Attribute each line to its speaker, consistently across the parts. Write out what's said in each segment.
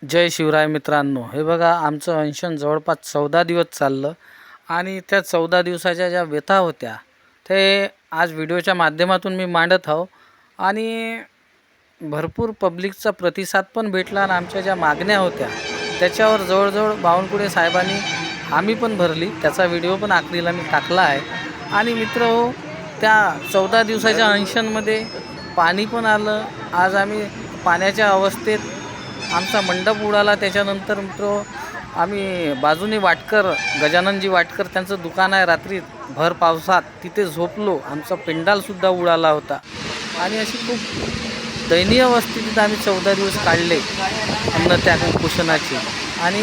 Speaker 1: जय शिवराय मित्रांनो, हे बघा आमचं अनशन जवळपास 14 दिवस चाललं आणि त्या 14 दिवसाच्या ज्या व्यथा होत्या ते आज व्हिडिओच्या माध्यमातून मी मांडत आहो आणि भरपूर पब्लिकचा प्रतिसाद पण भेटला आणि आमच्या ज्या मागण्या होत्या त्याच्यावर जवळजवळ बावनकुळे साहेबांनी हामी पण भरली। त्याचा व्हिडिओ पण आखरीला मी टाकला आहे। आणि मित्रहो, त्या 14 दिवसाच्या अनशनमध्ये पाणी पण आलं। आज आम्ही पाण्याच्या अवस्थेत आमचा मंडप उडाला। त्याच्यानंतर मित्र आम्ही बाजूने वाटकर गजाननजी वाटकर त्यांचं दुकान आहे, रात्री भर पावसात तिथे झोपलो। आमचा पेंडालसुद्धा उडाला होता आणि अशी खूप दयनीय अवस्थेत आम्ही 14 दिवस काढले अन्नत्याग उपोषणाची। आणि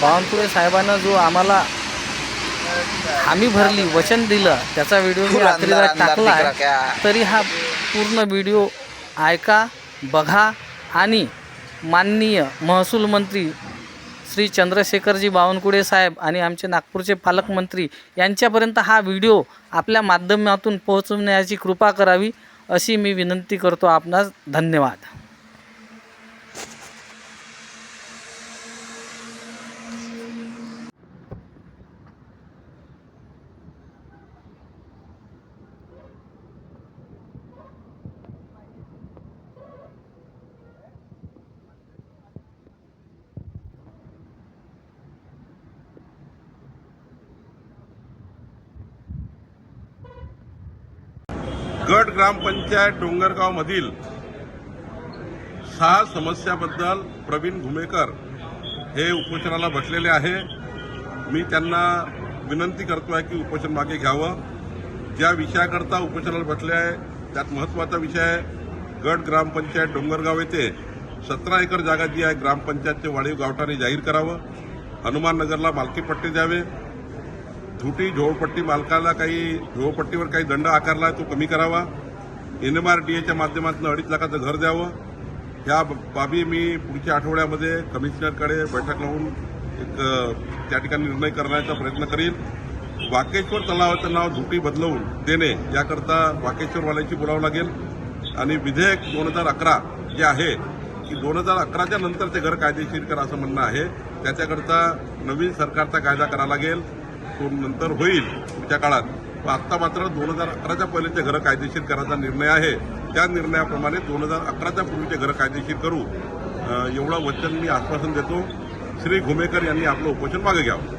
Speaker 1: बावनकुळे साहेबांना जो आम्हाला हामी भरली, वचन दिलं, त्याचा व्हिडिओ मी आखरीला टाकला आहे। तरी हा पूर्ण व्हिडिओ ऐका, बघा आणि माननीय महसूल मंत्री श्री चंद्रशेखरजी बावनकुळे साहेब आणि आमचे नागपूरचे पालकमंत्री यांच्यापर्यंत हा व्हिडिओ आपल्या माध्यमातून पोहोचवण्याची कृपा करावी अशी मी विनंती करतो आपणास। धन्यवाद।
Speaker 2: गट ग्रामपंचायत डोंगरगाव मधील 6 समस्याबद्दल प्रवीण घुमेकर हे उपोषणाला बसलेले आहे। मी त्यांना विनंती करतो आहे की उपोषण मागे घ्यावं। ज्या विषयाकरता उपोषणाला बसले आहे त्यात महत्त्वाचा विषय आहे, गट ग्रामपंचायत डोंगरगाव येथे 17 एकर जागा जी आहे ग्रामपंचायतचे वाढीव गावठाणी जाहीर करावं, हनुमान नगरला मालकीपट्टी द्यावे, झुटी झोपडपट्टी मालकाला काही झोपडपट्टीवर काही दंड आकारला आहे तो कमी करावा, NMRDAच्या माध्यमातून 2.5 लाखाचं घर द्यावं। ह्या बाबी मी पुढच्या आठवड्यामध्ये कमिशनरकडे बैठक लावून त्या ठिकाणी निर्णय करण्याचा प्रयत्न करीन। वाकेश्वर तलावाचं नाव झुटी बदलवून देणे याकरता वाकेश्वरवाल्यांची बोलावं लागेल। आणि विधेयक 2011 जे आहे की 2011च्या नंतर ते घर कायदेशीर करा असं म्हणणं आहे, त्याच्याकरता नवीन सरकारचा कायदा करावा लागेल, तो नंतर होईल पुढच्या काळात। आत्ता मात्र 2011च्या पहिलेचे घरं कायदेशीर करायचा निर्णय आहे, त्या निर्णयाप्रमाणे 2011च्या पूर्वीचे घरं कायदेशीर करू एवढं वचन मी आश्वासन देतो। श्री घुमेकर यांनी आपलं उपोषण मागे घ्यावं।